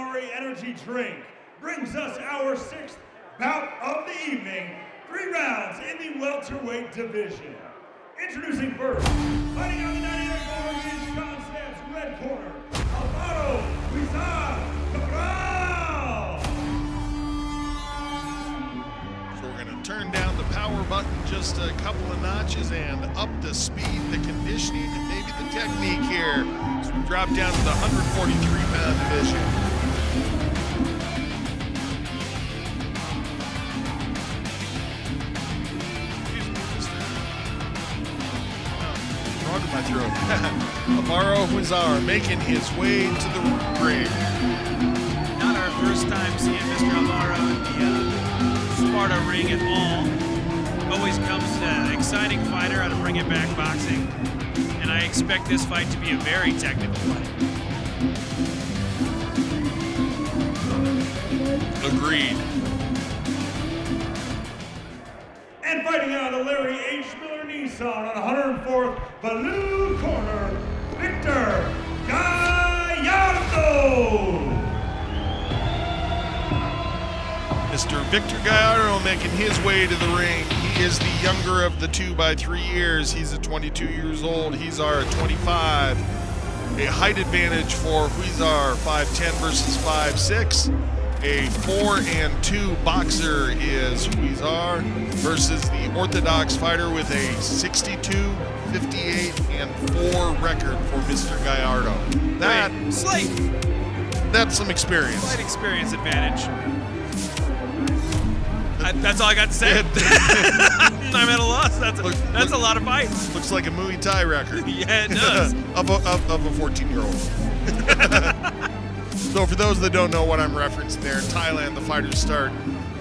Gatorade energy drink brings us our 6th bout of the evening. 3 rounds in the welterweight division. Introducing first, fighting on the 98 Mortgage Concepts red corner, Alvaro Huizar. So we're going to turn down the power button just a couple of notches and up the speed, the conditioning, and maybe the technique here as we drop down to the 143-pound division. My throat. Alvaro Huizar making his way to the ring. Not our first time seeing Mr. Alvaro in the Sparta ring at all. Always comes an exciting fighter out of Bring It Back Boxing, and I expect this fight to be a very technical fight. Agreed. And fighting out of the Larry H. Miller Nissan on 104th, blue corner, Victor Gallardo. Mr. Victor Gallardo making his way to the ring. He is the younger of the two by 3 years. He's at 22 years old. Huizar at 25. A height advantage for Huizar, 5'10" versus 5'6". A 4-2 boxer is Huizar versus the orthodox fighter with a 62, 58, and 4 record for Mr. Gallardo. That's some experience. Slight experience advantage. That's all I got to say. I'm at a loss. That's a lot of fights. Looks like a Muay Thai record. Yeah, it does. of a 14-year-old. So for those that don't know what I'm referencing there, in Thailand, the fighters start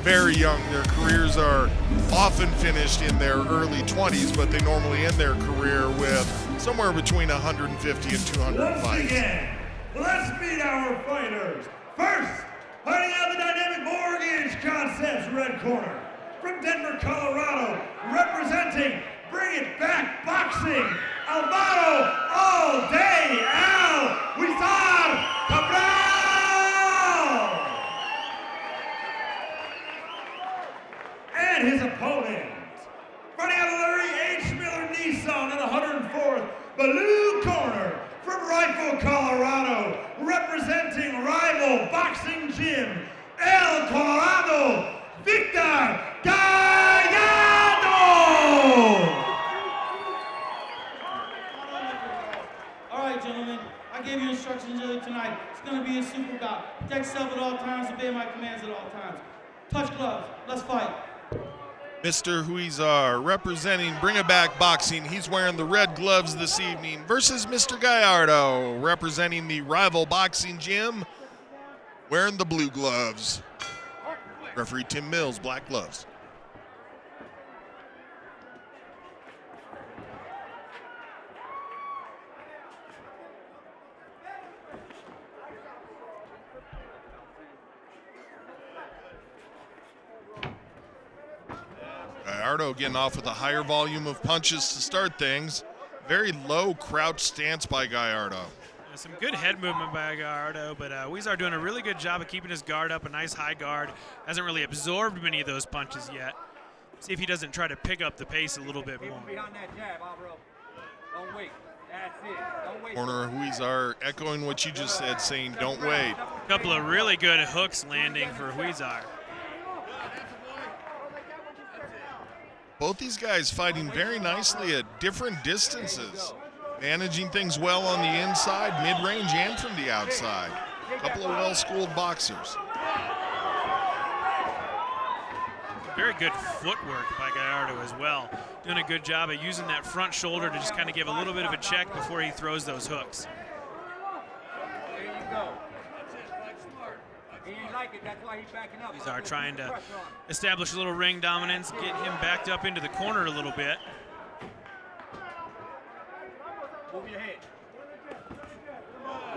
very young. Their careers are often finished in their early 20s, but they normally end their career with somewhere between 150 and 200 fights. Once again, let's meet our fighters. First, fighting out the Dynamic Mortgage Concepts red corner, from Denver, Colorado, representing Bring It Back Boxing, Alvaro All Day Al Huizar Cabral. And his opponent, fighting out of Larry H. Miller Nissan on 104th, blue corner, from Rifle, Colorado, representing rival boxing gym, El Colorado, Victor Gallardo! All right, gentlemen, I gave you instructions earlier tonight. It's going to be a super bout. Protect yourself at all times, obey my commands at all times. Touch gloves, let's fight. Mr. Huizar representing Bring It Back Boxing. He's wearing the red gloves this evening versus Mr. Gallardo representing the rival boxing gym wearing the blue gloves. Referee Tim Mills, black gloves. Gallardo getting off with a higher volume of punches to start things. Very low crouch stance by Gallardo. Some good head movement by Gallardo, but Huizar doing a really good job of keeping his guard up, a nice high guard. Hasn't really absorbed many of those punches yet. See if he doesn't try to pick up the pace a little bit more. Behind that jab, Alvaro. Don't wait. That's it. Don't wait. Corner Huizar echoing what you just said, saying don't wait. A couple of really good hooks landing for Huizar. Both these guys fighting very nicely at different distances. Managing things well on the inside, mid-range, and from the outside. A couple of well-schooled boxers. Very good footwork by Gallardo as well. Doing a good job of using that front shoulder to just kind of give a little bit of a check before he throws those hooks. There you go. He ain't like it, that's why he's backing up. Huizar trying to establish a little ring dominance, get him backed up into the corner a little bit. Move your head.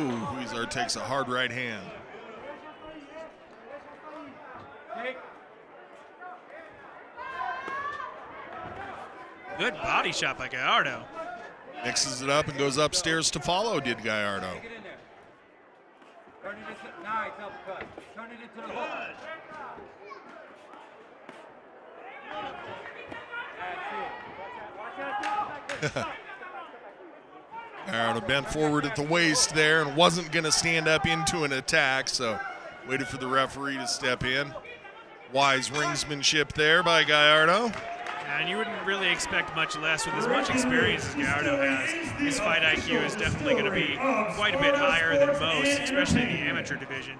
Ooh, Huizar takes a hard right hand. Good body shot by Gallardo. Mixes it up and goes upstairs to follow, did Gallardo. Get in there. Nice. Turning it to the hook. That's it. Gallardo bent forward at the waist there and wasn't going to stand up into an attack, so waited for the referee to step in. Wise ringsmanship there by Gallardo. And you wouldn't really expect much less with as much experience as Gallardo has. His fight IQ is definitely going to be quite a bit higher than most, especially in the amateur division.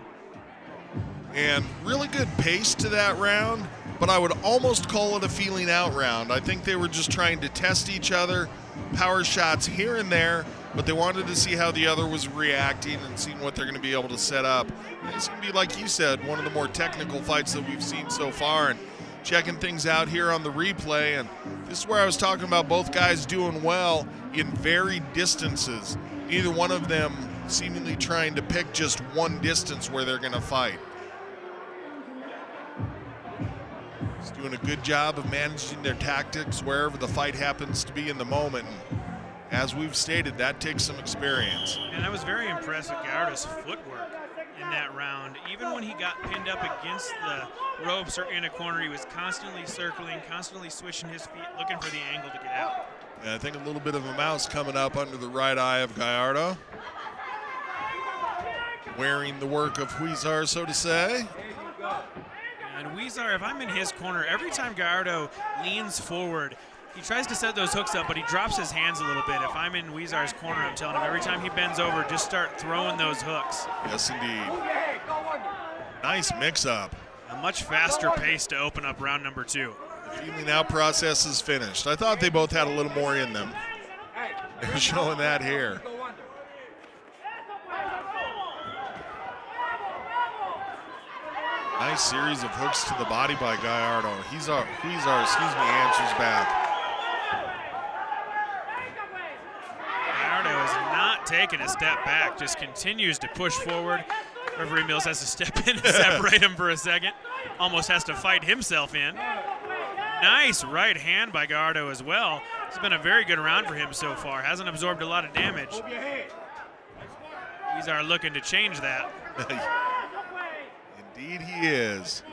And really good pace to that round, but I would almost call it a feeling out round. I think they were just trying to test each other, power shots here and there, but they wanted to see how the other was reacting and seeing what they're going to be able to set up. And it's going to be, like you said, one of the more technical fights that we've seen so far. And checking things out here on the replay, and this is where I was talking about both guys doing well in varied distances. Neither one of them seemingly trying to pick just one distance where they're going to fight. He's doing a good job of managing their tactics wherever the fight happens to be in the moment. And as we've stated, that takes some experience. And I was very impressed with Gallardo's footwork in that round. Even when he got pinned up against the ropes or in a corner, he was constantly circling, constantly switching his feet, looking for the angle to get out. And I think a little bit of a mouse coming up under the right eye of Gallardo. Wearing the work of Huizar, so to say. And Huizar, if I'm in his corner, every time Gallardo leans forward, he tries to set those hooks up, but he drops his hands a little bit. If I'm in Huizar's corner, I'm telling him every time he bends over, just start throwing those hooks. Yes, indeed. Nice mix-up. A much faster pace to open up round number 2. The feeling out process is finished. I thought they both had a little more in them. They're showing that here. Nice series of hooks to the body by Gallardo. Huizar, answers back. Gallardo is not taking a step back, just continues to push forward. Referee Mills has to step in and separate him for a second. Almost has to fight himself in. Nice right hand by Gallardo as well. It's been a very good round for him so far. Hasn't absorbed a lot of damage. Huizar looking to change that. Indeed he is.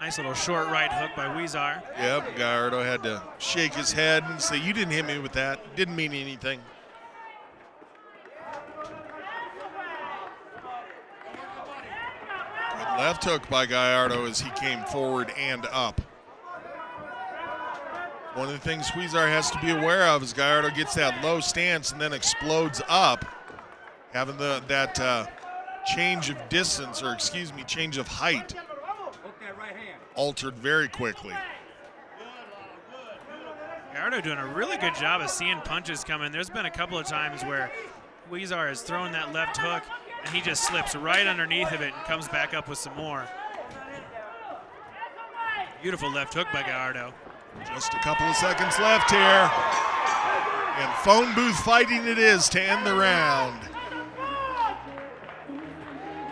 Nice little short right hook by Huizar. Yep, Gallardo had to shake his head and say, "You didn't hit me with that. Didn't mean anything." Good left hook by Gallardo as he came forward and up. One of the things Huizar has to be aware of is Gallardo gets that low stance and then explodes up, having that change of distance, or excuse me, change of height altered very quickly. Gallardo doing a really good job of seeing punches coming. There's been a couple of times where Huizar has thrown that left hook and he just slips right underneath of it and comes back up with some more. Beautiful left hook by Gallardo. Just a couple of seconds left here. And phone booth fighting it is to end the round.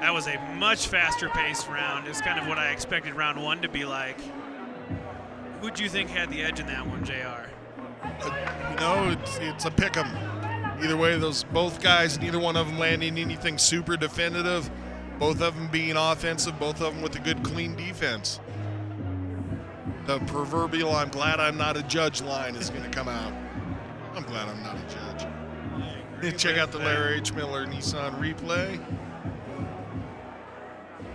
That was a much faster paced round. It's kind of what I expected round 1 to be like. Who'd you think had the edge in that one, JR? You know, it's a pick 'em. Either way, both guys, neither one of them landing anything super definitive. Both of them being offensive, both of them with a good, clean defense. The proverbial "I'm glad I'm not a judge" line is going to come out. I'm glad I'm not a judge. Check out the Larry H. Miller Nissan replay.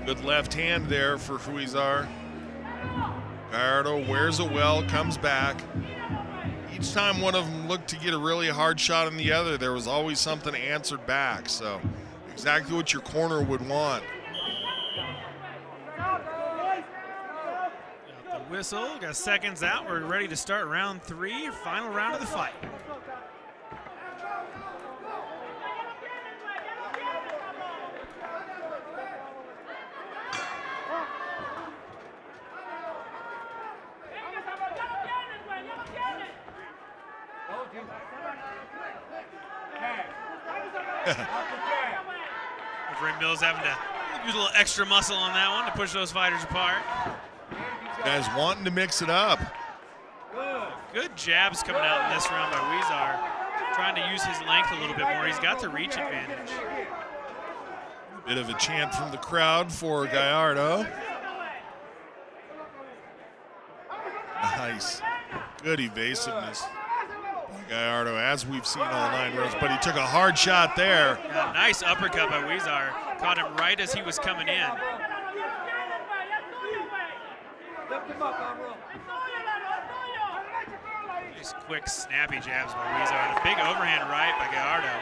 Good left hand there for Huizar. Gallardo wears it well, comes back. Each time one of them looked to get a really hard shot on the other, there was always something answered back. So exactly what your corner would want. Got the whistle, got seconds out. We're ready to start round 3, final round of the fight. Referee Mills having to use a little extra muscle on that one to push those fighters apart. Guys wanting to mix it up. Good jabs coming out in this round by Huizar. Trying to use his length a little bit more. He's got the reach advantage. Bit of a chant from the crowd for Gallardo. Nice. Good evasiveness by Gallardo, as we've seen all 9 rounds, but he took a hard shot there. Yeah, nice uppercut by Huizar. Caught him right as he was coming in. Nice quick, snappy jabs by Huizar. And a big overhand right by Gallardo.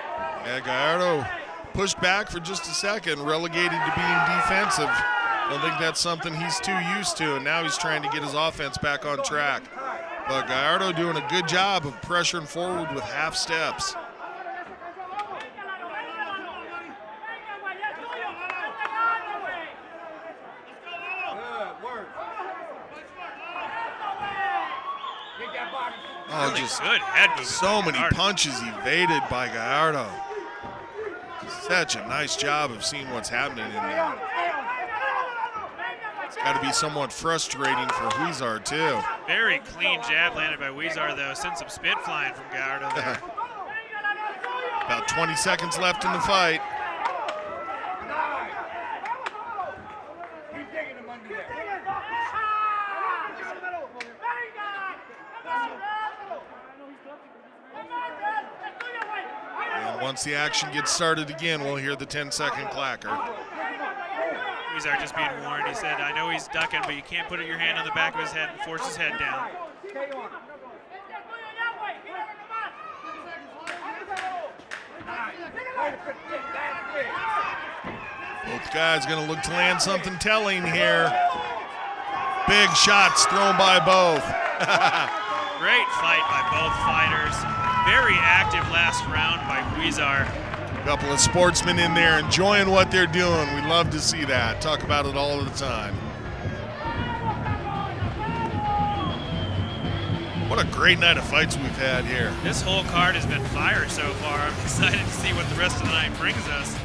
Yeah, Gallardo pushed back for just a second, relegated to being defensive. I don't think that's something he's too used to, and now he's trying to get his offense back on track. But Gallardo doing a good job of pressuring forward with half steps. Oh, Really just good head movement so by many Gallardo. punches evaded by Gallardo. Such a nice job of seeing what's happening in there. It's got to be somewhat frustrating for Huizar, too. Very clean jab landed by Huizar, though. Sent some spit flying from Gallardo there. About 20 seconds left in the fight. And once the action gets started again, we'll hear the 10-second clacker. Huizar just being warned. He said, I know he's ducking, but you can't put your hand on the back of his head and force his head down. Both guys going to look to land something telling here. Big shots thrown by both. Great fight by both fighters. Very active last round by Huizar. A couple of sportsmen in there enjoying what they're doing. We love to see that. Talk about it all the time. What a great night of fights we've had here. This whole card has been fire so far. I'm excited to see what the rest of the night brings us.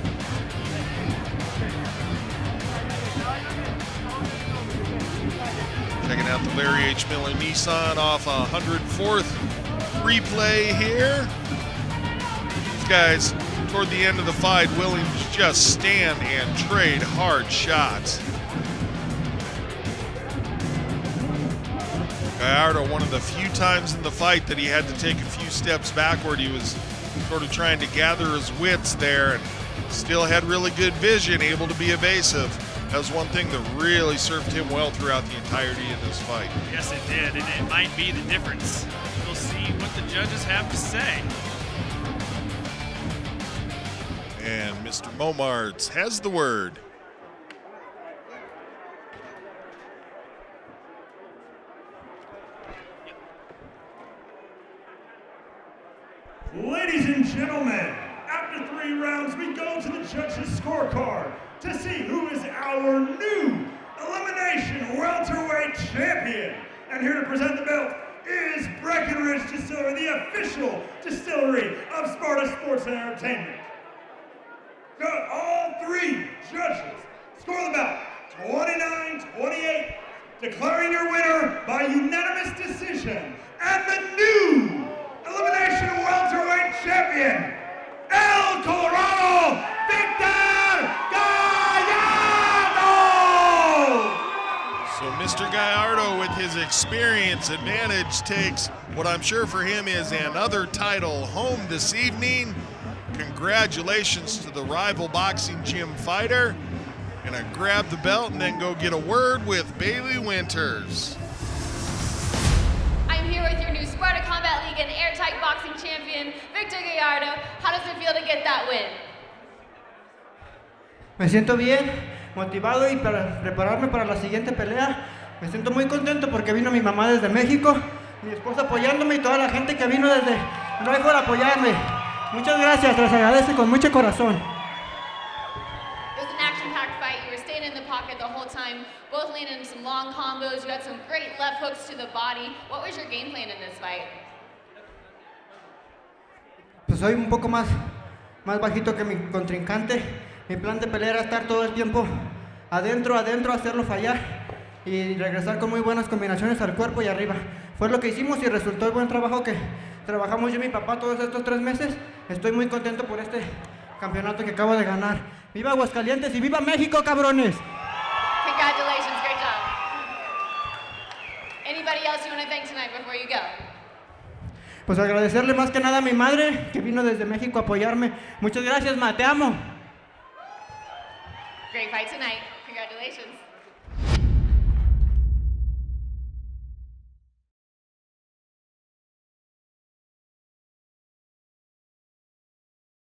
Checking out the Larry H. Miller Nissan off 104th replay here. These guys, toward the end of the fight, willing to just stand and trade hard shots. Gallardo, one of the few times in the fight that he had to take a few steps backward. He was sort of trying to gather his wits there and still had really good vision, able to be evasive. That was one thing that really served him well throughout the entirety of this fight. Yes, it did, and it might be the difference. We'll see what the judges have to say. And Mr. Momarts has the word. Ladies and gentlemen, after 3 rounds, we go to the judges' scorecard to see who is our new Elimination Welterweight Champion. And here to present the belt is Breckenridge Distillery, the official distillery of Sparta Sports and Entertainment. All 3 judges score the belt 29-28, declaring your winner by unanimous decision and the new Elimination Welterweight Champion, El Colorado Victor Gallardo! So Mr. Gallardo, with his experience advantage, takes what I'm sure for him is another title home this evening. Congratulations to the rival boxing gym fighter. Gonna grab the belt and then go get a word with Bailey Winters. I'm here with your new Sparta Combat League and Airtight boxing champion, Victor Gallardo. How does it feel to get that win? Me siento bien, motivado y para prepararme para la siguiente pelea. Me siento muy contento porque vino mi mamá desde México, mi esposa apoyándome y toda la gente que vino desde México a apoyarme. Muchas gracias, les agradezco con mucho corazón. It was an action-packed fight. You were staying in the pocket the whole time, both landing some long combos. You had some great left hooks to the body. What was your game plan in this fight? Pues soy un poco más bajito que mi contrincante. Mi plan de pelea era estar todo el tiempo adentro, hacerlo fallar y regresar con muy buenas combinaciones al cuerpo y arriba. Fue lo que hicimos y resultó el buen trabajo que trabajamos yo y mi papá todos estos 3 meses. Estoy muy contento por este campeonato que acabo de ganar. ¡Viva Aguascalientes y viva México, cabrones! Congratulations, great job. Anybody else you want to thank tonight before you go? Pues agradecerle más que nada a mi madre, que vino desde México a apoyarme. Muchas gracias, ma, te amo. Great fight tonight. Congratulations.